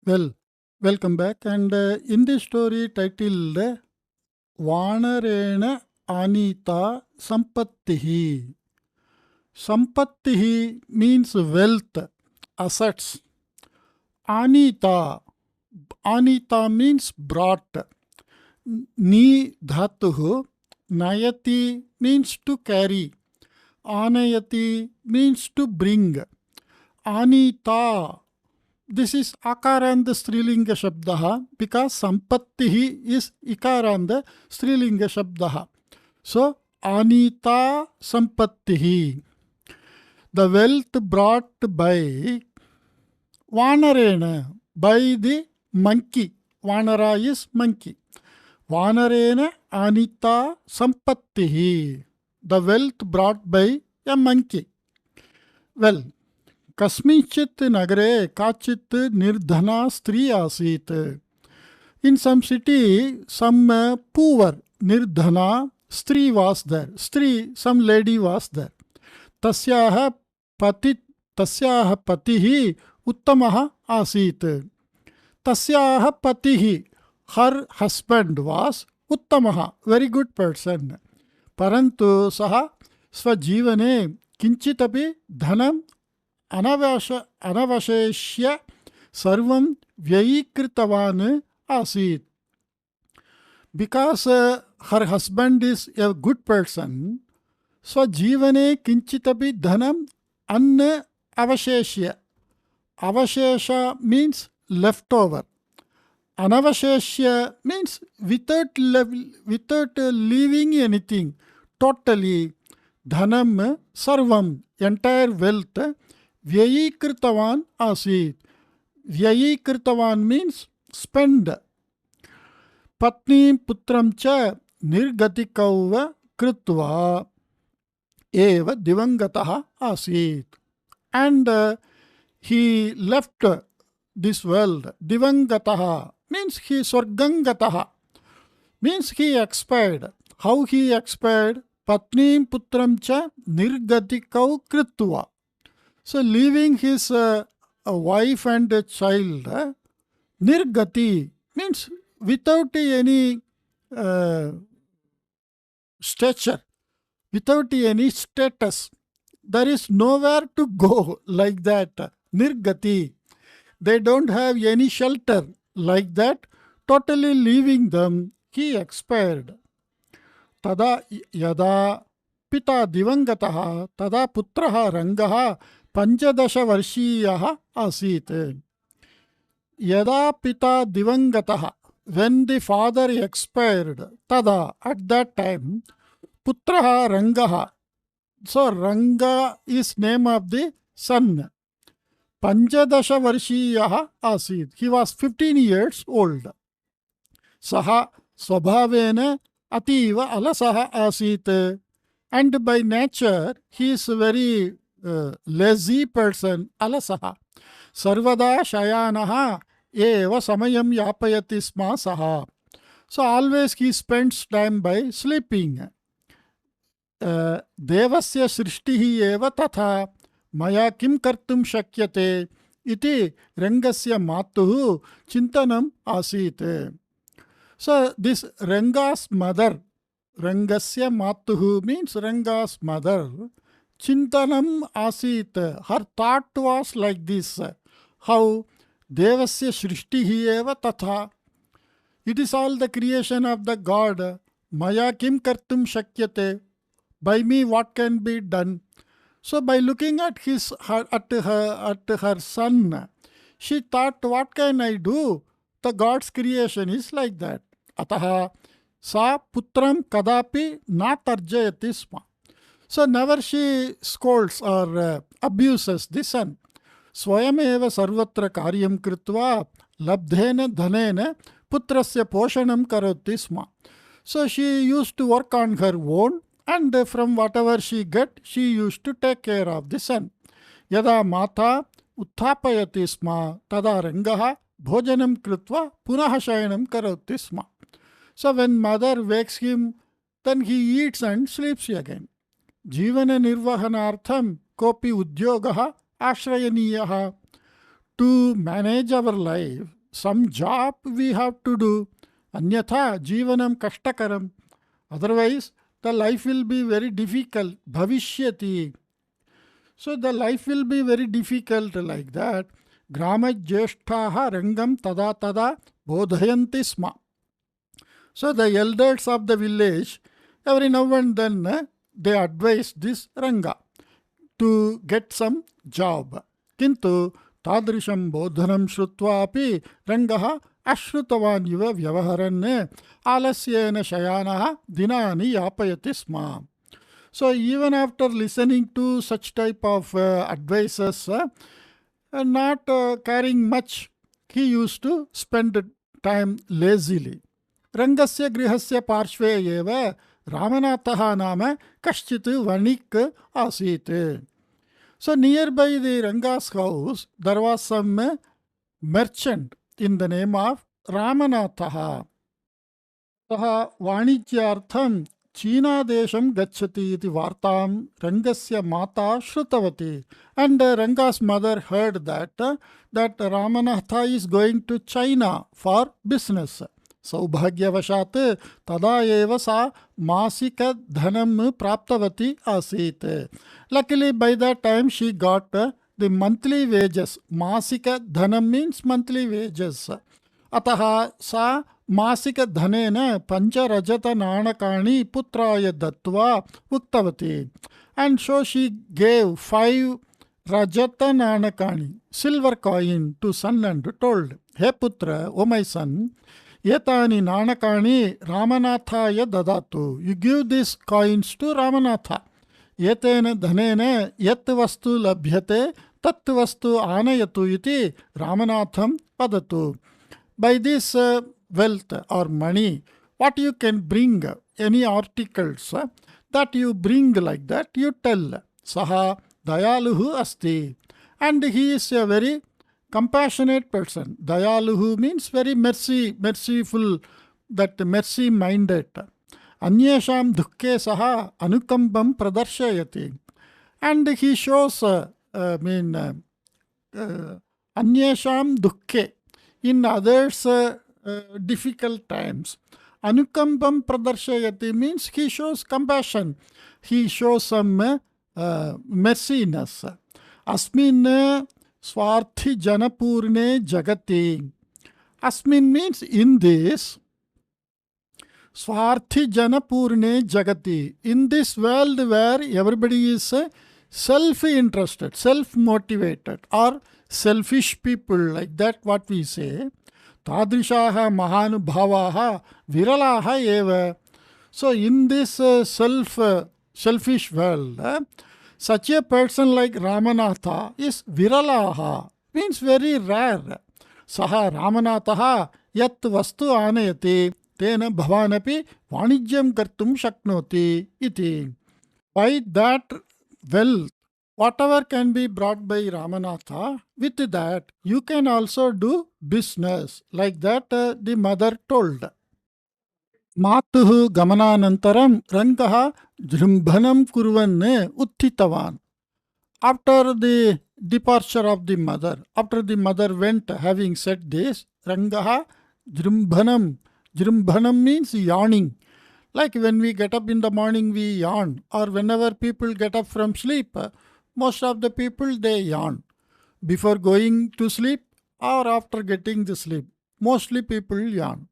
Well, welcome back. And in this story titled Vanarena Anayita Sampattihi. Sampattihi means wealth, assets. Anayita means brought. Ni dhatuhu. Nayati means to carry. Anayati means to bring. Anayita. This is Akaranda Strilinga Shabdaha because Sampattihi is Ikaranda Strilinga Shabdaha. So, Anayita Sampattihi. The wealth brought by Vanarena, by the monkey. Vanara is monkey. Vanarena Anayita Sampattihi. The wealth brought by a monkey. Well, Kasmichit Nagare Kachit Nirdhana Stri Asit. In some city, some poor Nirdhana Stri was there. Stri, some lady was there. Tasyaha patihi uttamaha asit. Tasyaha patihi, her husband was uttamaha, very good person. Parantu saha svajivane kinchitapi dhanam anavasheshya sarvam vyayikritavanu asit. Because her husband is a good person, swajivane kinchitapi dhanam anna avasheshya. Avashesha means leftover. Anavasheshya means without leaving anything, totally. Dhanam, sarvam, entire wealth. Vyayikirtavan asit. Vyayikirtavan means spend. Patni putram cha nirgatikauva kritva eva divangataha asit. And he left this world. Divangataha means he swargangataha, means he expired. How he expired? Patni putram cha nirgatikau kritva. So leaving his wife and a child, nirgati means without any stature, without any status. There is nowhere to go like that. Nirgati. They don't have any shelter like that. Totally leaving them, he expired. Tada yada pita divangataha tada putraha rangaha Panchadasha Varshiyaha Asit. Yada Pita Divangataha. When the father expired, Tada, at that time, Putraha Rangaha. So Ranga is name of the son. Panchadasha Varshiyaha Asit. He was 15 years old. Saha Swabhavena Ativa Alasaha Asit. And by nature, he is very lazy person, alasaha. Sarvada shayanaha eva samayam yapayati sma saha. So always he spends time by sleeping. Devasya srishtihi eva tatha maya kim kartum shakyate iti rangasya matuhu chintanam asit. So this Ranga's mother, Rangasya matuhu means Ranga's mother, Chintanam asit. Her thought was like this. How? Devasya shrishtihi eva tatha. It is all the creation of the God. Maya kim kartum shakyate. By me what can be done? So by looking at her son, she thought, what can I do? The God's creation is like that. Ataha sa putram kadapi na tarjayati sma. So never she scolds or abuses the son. Swayameva sarvatra karyam kritva labdhena dhanena putrasya poshanam karoti sma. So she used to work on her own, and from whatever she get, she used to take care of the son. Yada mata uthapayati sma tada rangaha bhojanam kritva punaha shayanam karoti sma. So when mother wakes him, then he eats and sleeps again. Jivana nirvahanartham kopi udyogaha ashrayaniyaha. To manage our life, some job we have to do. Anyatha jivanam kashtakaram. Otherwise, the life will be very difficult. Bhavishyati. So the life will be very difficult like that. Gramajyeshthaha rangam tada tada bodhayanti sma. So the elders of the village, every now and then, they advise this Ranga to get some job. Kintu tadrisham bodhanam shrutva api Rangaha ashrutavan iva vyavaharan alasyena shayanaha dinani yapayati sma. So even after listening to such type of advices, not caring much, he used to spend time lazily. Rangasya grihasya parshve eva Ramanatha nama kaschit vanik asit. So nearby the Ranga's house, there was some merchant in the name of Ramanatha. Saha Vanityartham China desham gacchati iti vartam Rangasya mata shrutavati. And Ranga's mother heard that Ramanatha is going to China for business. Saubhagyavashat tada eva sa masika dhanam praptavati asit. Luckily by that time she got the monthly wages. Masika dhanam means monthly wages. Ataha sa masika dhanena pancha rajata nanakani putraya dattva uktavati. And so she gave 5 rajata nanakani, silver coin, to son and told, Hey putra, O my son, Yetani nanakani Ramanathaya dadatu. You give these coins to Ramanatha. Yetena dhanena yat vastu labhyate tat vastu anayatu iti Ramanatham padatu. By this wealth or money, what you can bring, any articles that you bring like that, you tell. Saha dayaluhu asti. And he is a very compassionate person. Dayaluhu means very merciful, that mercy-minded. Anyesham dukke saha anukambam pradarshayati. And he shows, anyesham dukke, in others' difficult times. Anukambam pradarshayati means he shows compassion. He shows some merciness. Asmin Swarthi Janapurne Jagati. Asmin means in this. Swarthi Janapurne Jagati. In this world where everybody is self-interested, self-motivated, or selfish people, like that what we say. Tadrishaha mahanubhavaha viralaha eva. So in this selfish world, such a person like Ramanatha is viralaha, means very rare. Saha Ramanatha yat vastu anayati tena bhavanapi vanijyam kartum shaknoti iti. By that wealth, whatever can be brought by Ramanatha, with that you can also do business. Like that the mother told. Matuhu gamananantaram Rangaha jrumbhanam kurvanne uttitavan. After the departure of the mother, after the mother went, having said this, Rangaha jrumbhanam. Jrumbhanam means yawning. Like when we get up in the morning, we yawn. Or whenever people get up from sleep, most of the people, they yawn. Before going to sleep or after getting the sleep, mostly people yawn.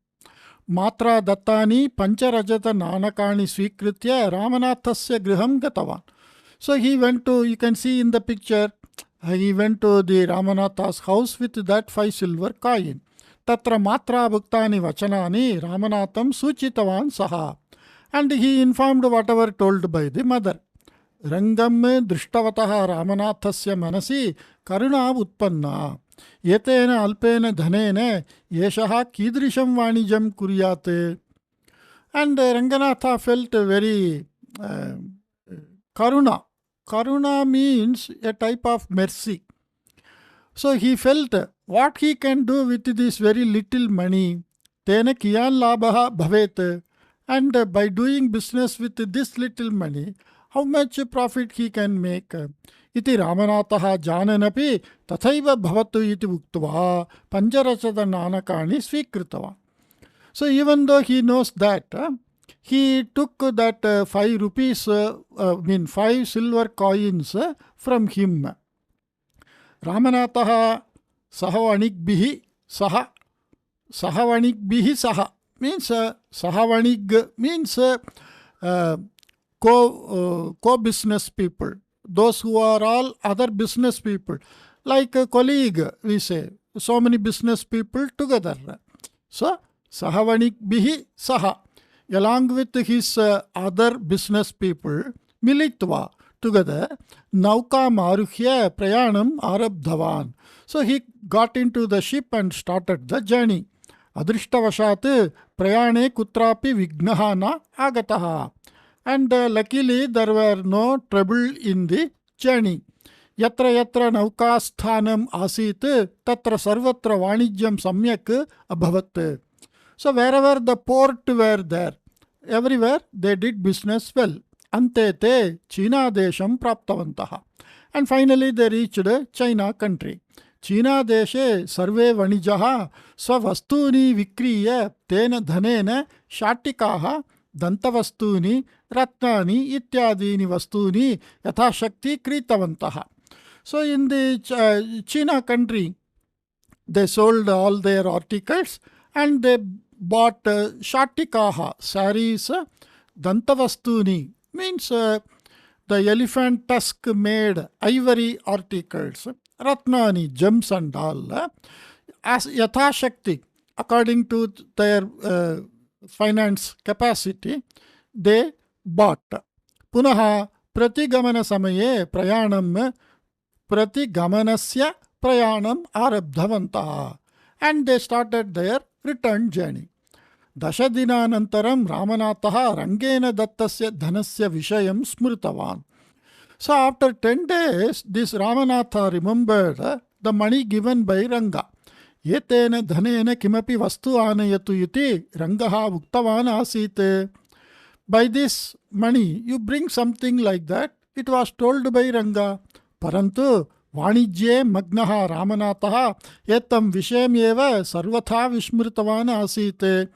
Matra dattani pancharajata nanakani swikritya Ramanathasya griham gatavan. So he went to, you can see in the picture, he went to the Ramanatha's house with that 5 silver coin. Tatra matra bhuktani vachanani Ramanatham suchitavan saha. And he informed whatever told by the mother. Rangam drishtavataha Ramanathasya manasi karuna utpanna. Yetena alpena dhanene yeshaha kidrisham vanijam kuryate. And Ranganatha felt very karuna. Karuna means a type of mercy. So he felt what he can do with this very little money. Tena kiyan labha bhavet. And by doing business with this little money, how much profit he can make. Iti Ramanatha jananapi tathaiva bhavatu iti uktva panjarachada nanakani svikritava. So even though he knows that, he took that 5 rupees, 5 silver coins from him. Ramanatha sahavanikbihi saha. Sahavanikbihi saha means sahavanig means co-business people. Those who are all other business people. Like a colleague, we say. So many business people together. So, sahavanikbihi saha. Along with his other business people, militva, together, nauka maruhya prayanam arabdhavan. So he got into the ship and started the journey. Adrishtavashat prayane kutrapi vignaha na agataha. And luckily there were no trouble in the journey. Yatra yatra naukasthanam asit tatra sarvatra vanijyam samyak abhavat. So wherever the port were there, everywhere they did business well. Antete China desham praptavantaha. And finally they reached China country. China deshe sarve vanijaha svavastuni vikriya tena dhanena shatikaha dantavastuni ratnani ityadini vastuni yathashakti kritavantaha. So in the China country, they sold all their articles and they bought shatikaha, saris, dantavastuni, means the elephant tusk made ivory articles, ratnani, gems and all, as yathashakti, according to their finance capacity, they bought. Punaha pratigamana samaye prayanam pratigamanasya prayanam arabdhavantaha. And they started their return journey. Dashadinanantaram Ramanatha Rangena Dattasya Dhanasya Vishayam Smritavan. So after 10 days, this Ramanatha remembered the money given by Ranga. Yetena dhanena kimapi vastu anayatu iti Rangaha uktavan asit. By this money, you bring something like that. It was told by Ranga. Parantu Vanijye Magnaha Ramanatha Yetam Vishemyeva Sarvatha Vishmritavana Asite.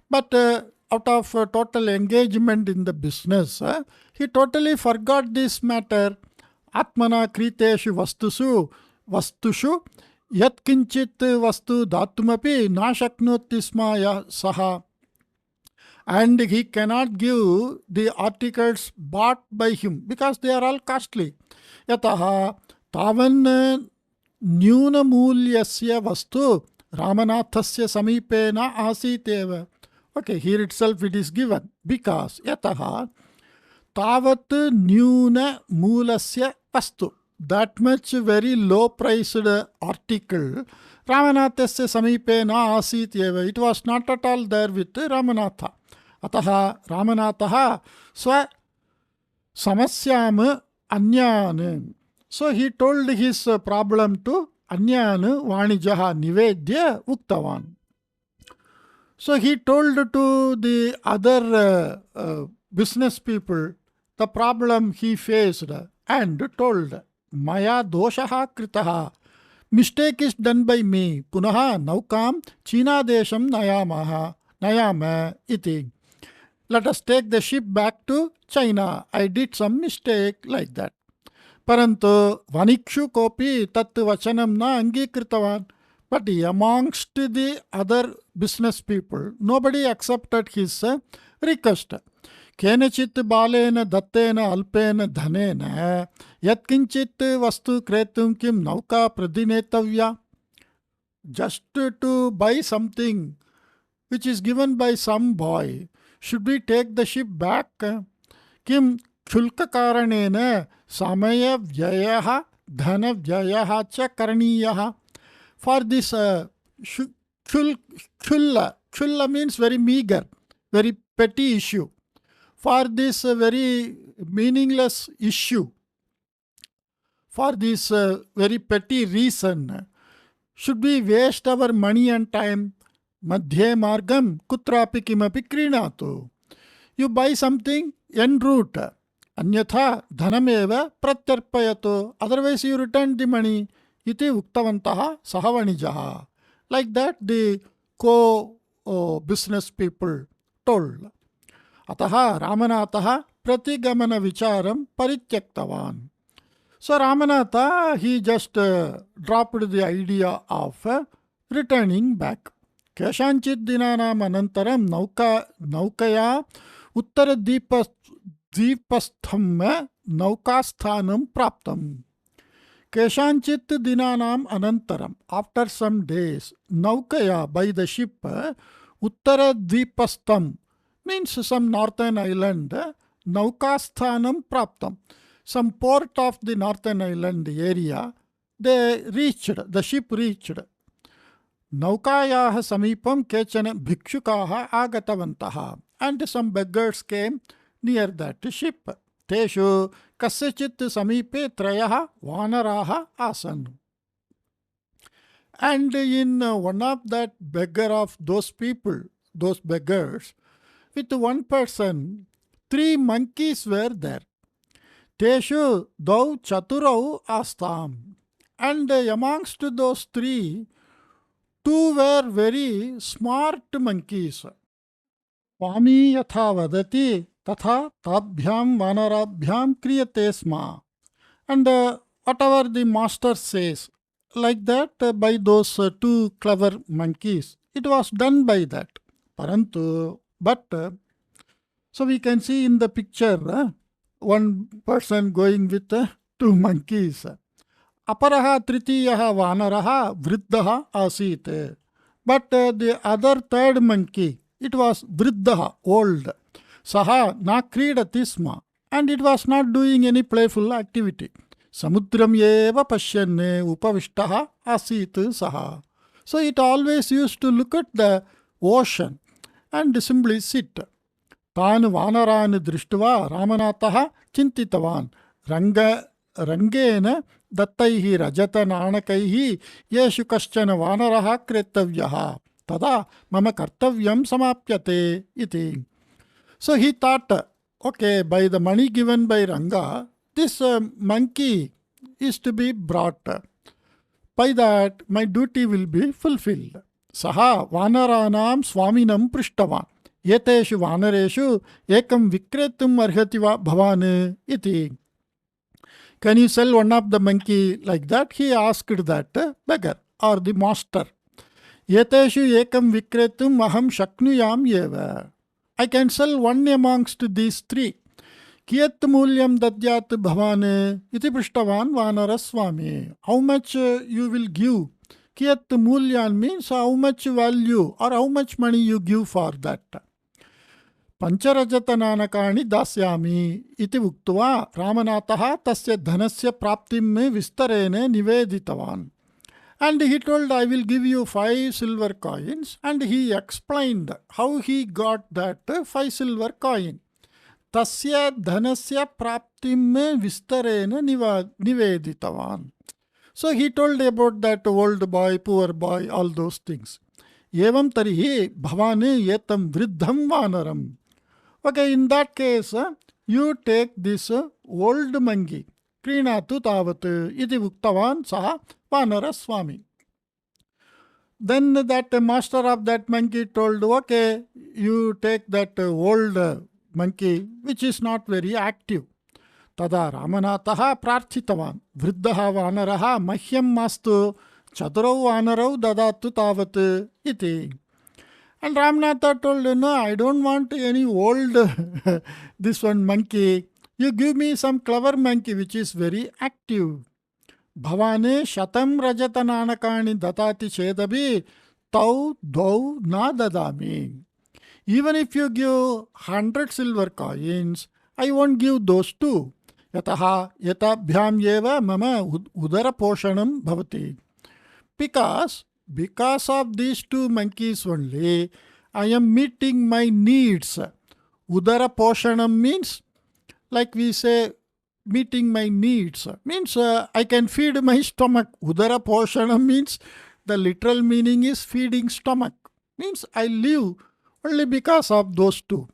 But out of total engagement in the business, he totally forgot this matter. Atmana Kriteshu Vastushu Yatkinchit Vastu Datumapi Nashaknotismaya Saha. And he cannot give the articles bought by him because they are all costly. Yataha Tavan Nyunamulyasya Vastu Ramanathasya Samipena Asiteva. Okay, here itself it is given because Yataha Tavat Nyuna Mulasya Vastu. That much very low priced article Ramanathasya Samipena Asiteva. It was not at all there with Ramanatha. Ataha Ramanatha Swa Samasyam Anyan. So he told his problem to Anyan Vanijaha Nivedya Uktavan. So he told to the other business people the problem he faced and told Maya doshaha kritaha. Mistake is done by me. Punaha naukam China desham nayama iti. Let us take the ship back to China. I did some mistake like that. Parantu Vanikshu kopi tat vachanam na angikritavan. But amongst the other business people, nobody accepted his request. Kenachit balena dattena alpena dhanena yatkinchit vastu kretum kim nauka pradinetavya. Just to buy something which is given by some boy, should we take the ship back? Kim shulka karanena samaya vyayaha dhana vyayaha cha karaniyaha. For this chulla means very meager, very petty issue. For this very meaningless issue, for this very petty reason, should we waste our money and time? Madhye margam kutrapi kimapi krinatu. You buy something en route. Anyatha dhanameva pratyarpayato. Otherwise you return the money. Iti uktavantaha sahavanijaha. Like that the business people told. Ataha Ramanatha pratigamana vicharam parityaktavan. So Ramanatha, he just dropped the idea of returning back. Keshanchit dinanam anantaram naukaya uttaradvipastham naukasthanam praptam. Keshanchit dinanam anantaram, after some days, naukaya, by the ship, uttaradvipastham, means some northern island, naukasthanam praptam, some port of the northern island area, the ship reached. Naukayaha samipam kechana bhikshukaha agatavantaha, and some beggars came near that ship. Teshu kasyachit samipe trayaha vanaraha asan. And in one of that beggar of those people, those beggars, with one person, 3 monkeys were there. Teshu dau chaturau astam. And amongst those 3, 2 were very smart monkeys. Swami yatha vadati tatha tabhyam vanarabhyam kriyate sma. And whatever the master says, like that by those 2 clever monkeys, it was done by that. Parantu, but so we can see in the picture, one person going with 2 monkeys. Aparaha tritiyaha vanaraha vriddaha asit. But the other 3rd monkey, it was vriddaha, old. Saha na kridati sma. And it was not doing any playful activity. Samudram eva pashyanne upavishtaha asit saha. So it always used to look at the ocean and simply sit. Tan vanaran drishtva Ramanatha chintitavan rangena dattaihi rajata nanakaihi yeshu kaschana vanaraha kretavyaha tada mama kartavyam samapyate iti. So he thought, okay, by the money given by Ranga, this monkey is to be brought. By that, my duty will be fulfilled. Saha vanaranam swaminam prishtavan. Yeteshu vanareshu ekam vikretum arhati bhavan iti. Can you sell one of the monkey like that? He asked that beggar or the master. Yeteshu ekam vikretum aham shaknuyam yeva. I can sell one amongst these 3. Kiyat mulyam dadyat bhavan iti prishtavan vanaraswami. How much you will give? Kiyat mulyan means how much value or how much money you give for that. Pancharajatanaanakani dasyami iti uktva Ramanatha tasya dhanasya praptim vistarene niveditavan. And he told, I will give you 5 silver coins. And he explained how he got that 5 silver coin. Tasya dhanasya praptim vistarena niveditavan. So he told about that old boy, poor boy, all those things. Evam tarihi bhavane yetam vriddham vanaram. Okay, in that case, you take this old monkey. Krinatu tavat iti uktavan saha vanaraswami. Then that master of that monkey told, okay, you take that old monkey which is not very active. Tada Ramanatha prarthitavan vriddaha vanaraha mahyam mastu chaturau vanarau dadatu tavat iti. And Ramanatha told, no, I don't want any old this one monkey. You give me some clever monkey which is very active. Bhavane shatam rajatananakani datati chedabi tau dau na dadami. Even if you give 100 silver coins, I won't give those 2. Yataha yatabhyam yeva mama udara poshanam bhavati. Because of these 2 monkeys only, I am meeting my needs. Udara poshanam means, like we say, meeting my needs. Means I can feed my stomach. Udara poshanam means, the literal meaning is feeding stomach. Means I live only because of those 2.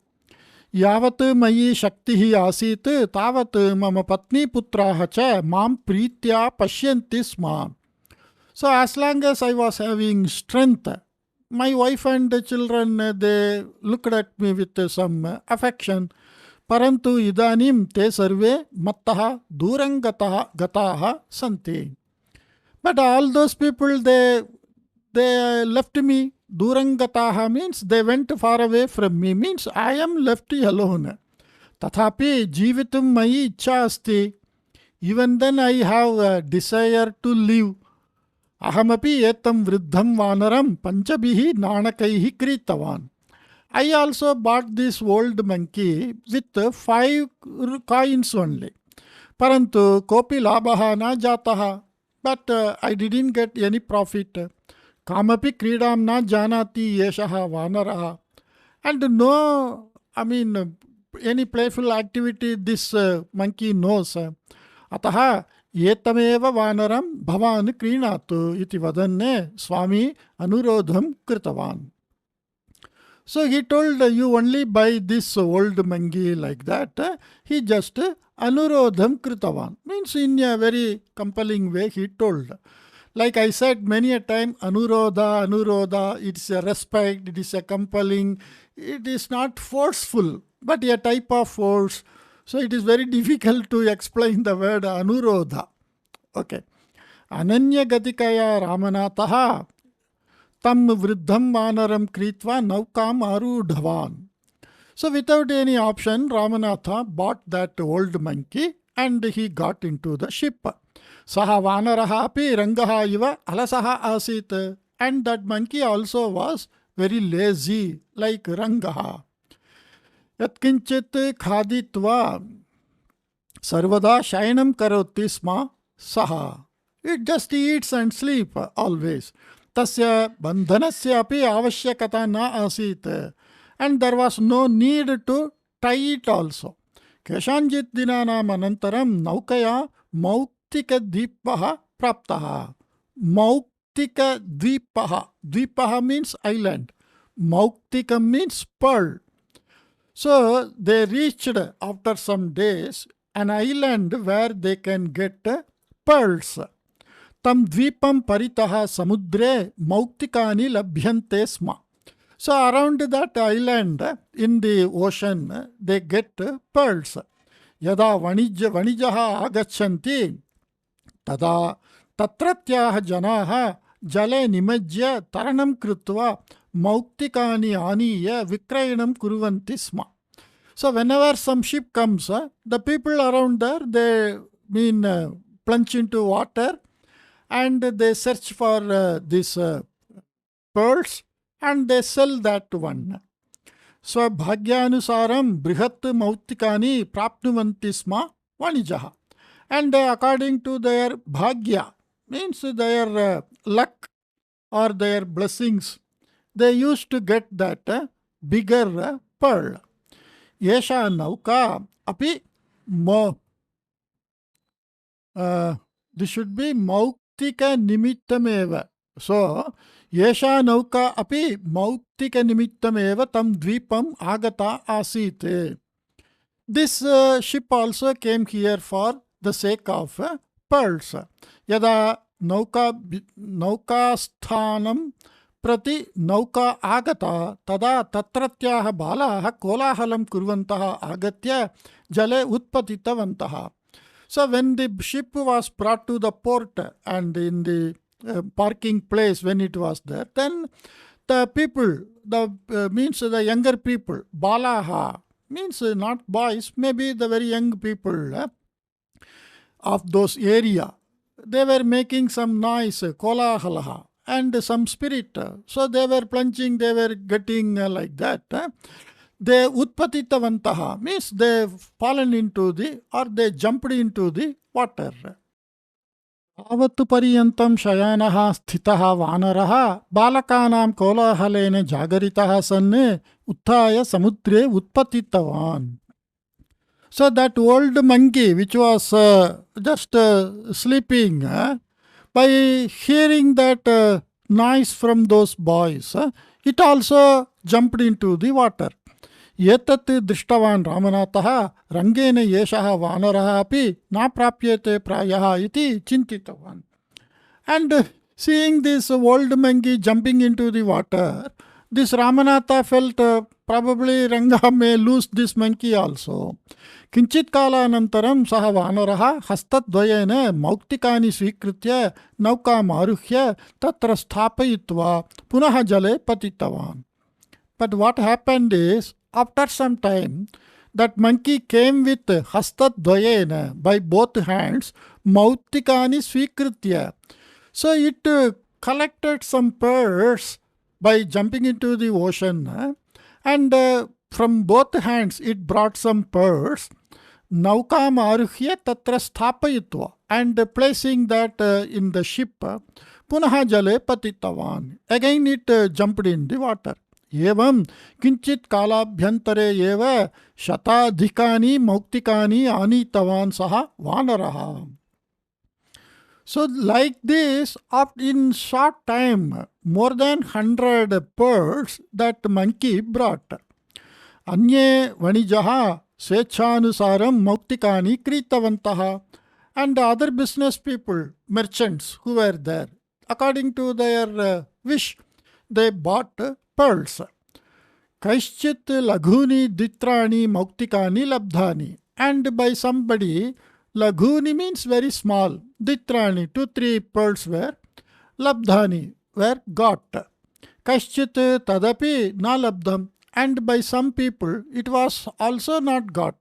यावत् मयि शक्तिः आसीत् तावत् मम पत्नी पुत्राः च मां प्रीत्या पश्यन्ति स्म. So as long as I was having strength, my wife and the children, they looked at me with some affection. Parantu idanim te sarve mattah durang gataha santi. But all those people, they left me. Durangataha means they went far away from me, means I am left alone. Tathapi jivitum mayi ichha asti. Even then I have a desire to live. Ahamapi etam vriddham vanaram panchabihi nanakaihi kritavan. I also bought this old monkey with 5 coins only. Parantu kopi labhaha na jataha. But I didn't get any profit. Kamapi kridam na janati yeshaha vanaraha. And no, any playful activity this monkey knows. Ataha yetameva vanaram bhavan krinatu iti vadanne swami anurodham kritavan. So he told, you only buy this old monkey like that. He just anurodham kritavan. Means in a very compelling way he told. Like I said many a time, anurodha, it's a respect, it is a compelling, it is not forceful, but a type of force. So it is very difficult to explain the word anurodha. Okay. Ananya gatikaya ramanataha tam vriddham vanaram kritva naukam arudhavan. So without any option, Ramanatha bought that old monkey and he got into the ship. Saha vanaraha api rangaha iva alasaha asit. And that monkey also was very lazy, like rangaha. Yatkinchit khaditva sarvada shayanam karoti sma saha. It just eats and sleep always. Tasya bandhanasya api avashyakata na asit. And there was no need to tie it also. Keshanjit dinanam anantaram naukaya mauktika dvipaha praptaha. Mauktika dvipaha. Dvipaha means island. Mauktika means pearl. So they reached after some days an island where they can get pearls. Tam dvipam paritaha samudre mauktikani labhyante sma. So around that island in the ocean they get pearls. Yada vanijaha agachanti tada tatratyaha janaha jale nimajya taranam krutva mauktikani aniya vikrayanam kuruvanti sma. So whenever some ship comes, the people around there, they plunge into water and they search for these pearls and they sell that one. So bhagyanusaram brihat mauktikani prapnuvanti sma vanijaha. And according to their bhagya, means their luck or their blessings, they used to get that bigger pearl. Yesha nauka api this should be mauktika nimittameva. So Yesha nauka api mauktika nimittameva tam dvipam agata asite. This ship also came here for the sake of pearls. Yada naukasthanam prati nauka agata tada tatratyaha balaha kolahalam kurvantaha agatya jale utpatitavantaha. So when the ship was brought to the port and in the parking place when it was there, then the people, means the younger people, balaha means not boys, maybe the very young people of those area, they were making some noise, kolahalaha, and some spirit. So they were plunging, they were getting like that. They utpatitavantaha means they fallen into or they jumped into the water. Avattu pariyantam shayanaha sthitaha vanaraha balakanam kolahalene jagaritaha sanne uttaya samudre utpatitavan. So that old monkey which was just sleeping, by hearing that noise from those boys, it also jumped into the water. एतत् दृष्टवान् रामनाथः रङ्गेन एषः वानरः अपि न प्राप्यते प्रायः इति चिन्तितवान्. And seeing this old monkey jumping into the water, this Ramanatha felt probably Ranga may lose this monkey also. किञ्चित् कालानन्तरं सः वानरः हस्तद्वयेन मौक्तिकानि स्वीकृत्य नौकाम् आरुह्य तत्र स्थापयित्वा पुनः जले पतितवान्. But what happened is, after some time, that monkey came with hastadvayena, by both hands, mautikani svikritya. So it collected some pearls by jumping into the ocean, and from both hands it brought some pearls. Naukam aruhya tatra sthapayitva, and placing that in the ship, punaha jale patitavan. Again it jumped in the water. एवं किंचित कालाभ्यंतरे एव शताधिकानि मौक्तिकानि आनीतवान् सः वानरः. So like this, in short time, more than 100 pearls that monkey brought. अन्ये वणिजः स्वेच्छानुसारं मौक्तिकानि क्रीतवन्तः, and other business people, merchants who were there, according to their wish, they bought pearls. Kaishchit laghuni ditrani mauktikani labdhani. And by somebody, laghuni means very small. Ditrani, 2-3 pearls were. Labdhani, were got. Kaishchit tadapi na labdham. And by some people, it was also not got.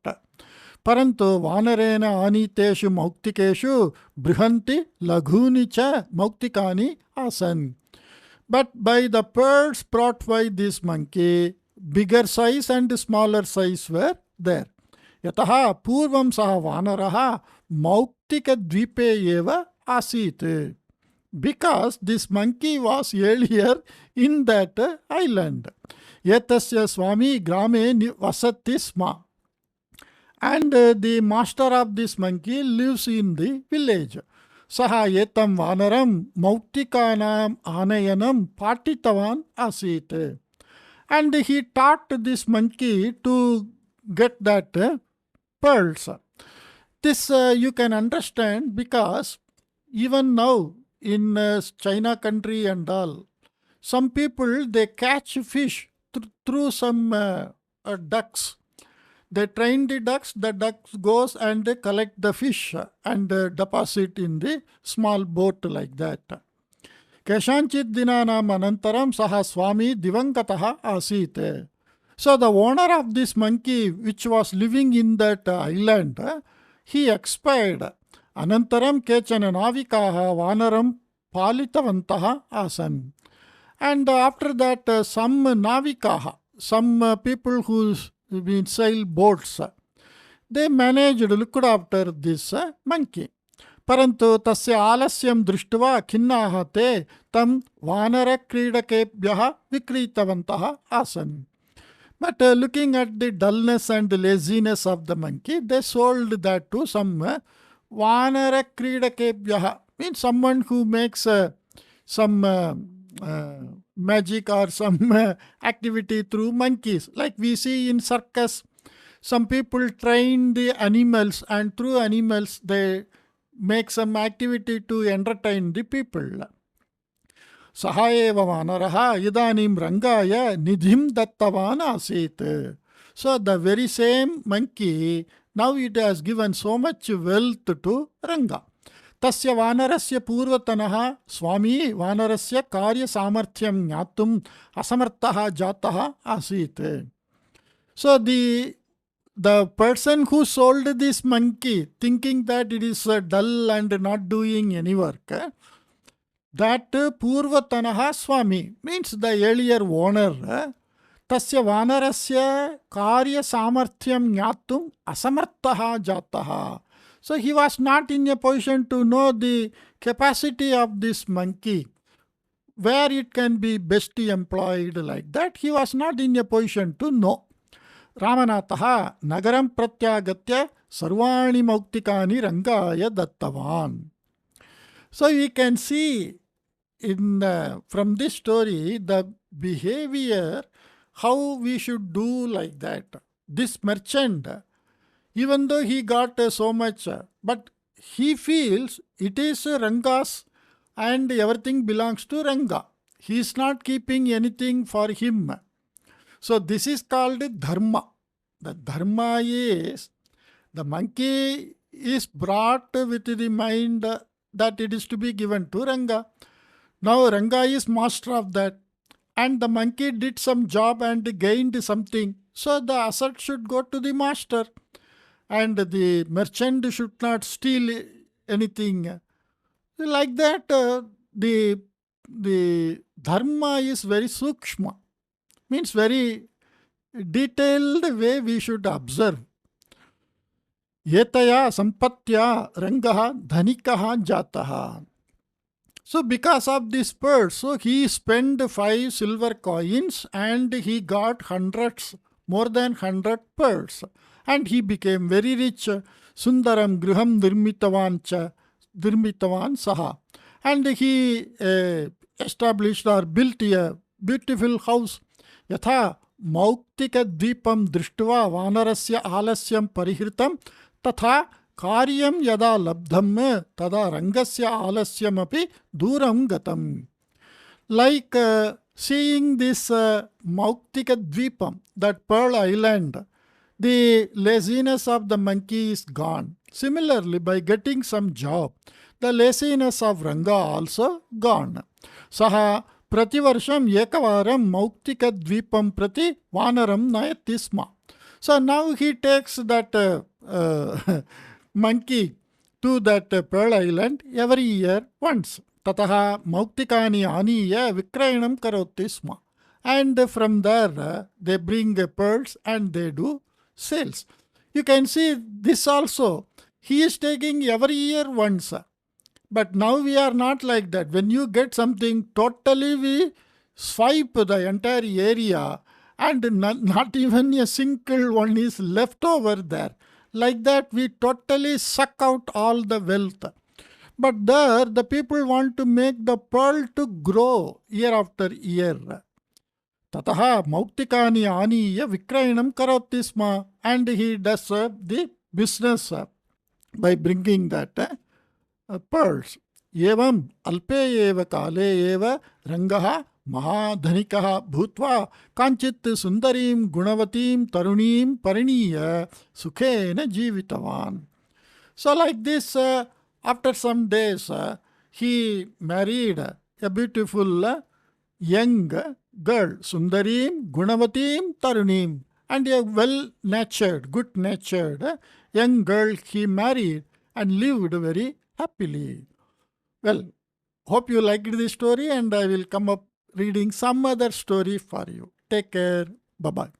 Parantu Vanarena aniteshu mauktikeshu brihanti laghuni cha mauktikani asan. But by the pearls brought by this monkey, bigger size and smaller size were there. Yataha purvam saha vanaraha mauktika dvipe eva asit. Because this monkey was earlier in that island. Yatasya swami grame vasati sma. And the master of this monkey lives in the village. Saha etam vanaram mauktikanam anayanam patitavan asit. And he taught this monkey to get that pearls. This you can understand because even now in China country and all, some people they catch fish through some ducks. They train the ducks goes and they collect the fish and deposit in the small boat like that. Keshanchit dinanam anantaram saha swami divangataha asit. So the owner of this monkey which was living in that island, he expired. Anantaram kechana navikaha vanaram palitavantah asan. And after that some navikaha, some people who sail boats, they managed to look after this monkey. Parantu tasya alasyam drishtva khinnaha te tam vanara kridakebhyaha vikritavantah asan. But looking at the dullness and laziness of the monkey, they sold that to some vanara kridakebhyaha, means someone who makes some magic or some activity through monkeys. Like we see in circus, some people train the animals and through animals they make some activity to entertain the people. Sahaeva vanaraha idanim rangaya nidhim dattavan asit. So the very same monkey, now it has given so much wealth to Ranga. Tasya vanarasya purvatanaha swami vanarasya karya samarthyam jnatum asamartaha jataha asit. So the person who sold this monkey, thinking that it is dull and not doing any work, that purvatanaha swami means the earlier owner, tasya vanarasya karya samarthyam jnatum asamartaha jataha. So he was not in a position to know the capacity of this monkey, where it can be best employed like that. He was not in a position to know. Ramanataha nagaram pratyagatya sarvani mauktikani rangaya dattavan. So we can see in from this story the behavior, how we should do like that. This merchant, even though he got so much, but he feels it is Ranga's and everything belongs to Ranga. He is not keeping anything for him. So this is called dharma. The dharma is the monkey is brought with the mind that it is to be given to Ranga. Now Ranga is master of that, and the monkey did some job and gained something. So the asset should go to the master, and the merchant should not steal anything. Like that, the dharma is very sukshma, means very detailed way we should observe. Yetaya sampatya rangaha dhanikaha jataha. So because of this pearl, so he spent 5 silver coins and he got hundreds, more than 100 pearls. And he became very rich. Sundaram griham dirmitavan saha. And he established or built a beautiful house. Yatha mauktika dvipam drishtva vanarasya alasyam parihritam तथा कार्यम यदा लब्धम तदा रंगस्य आलस्यमपि दूरं गतम. Like seeing this Mauktika Dvipam, that pearl island, the laziness of the monkey is gone. Similarly, by getting some job, the laziness of Ranga also gone. Saha Prativarsham Ekavaram Mauktika Dvipam Prati Vanaram Nayati Sma. So now he takes that monkey to that pearl island every year once. Tataha Mauktikani Aniya Vikrayanam Karoti Sma. And from there they bring pearls and they do sales. You can see this also. He is taking every year once. But now we are not like that. When you get something, totally we swipe the entire area and not even a single one is left over there. Like that, we totally suck out all the wealth. But there, the people want to make the pearl to grow year after year. Tataha Mauktikani Aniya Vikrayanam Karoti Sma. And he does the business by bringing that pearls. Evam alpe eva kale eva rangaha महाधनिकः भूत्वा कांचित् सुंदरीं गुणवतीं तरुणीं परिणीय सुखेन जीवितवान्. So like this, after some days, he married a beautiful young girl, Sundarim, Gunavatim, Tarunim, and a well-natured, good-natured young girl he married and lived very happily. Well, hope you liked this story, and I will come up reading some other story for you. Take care. Bye-bye.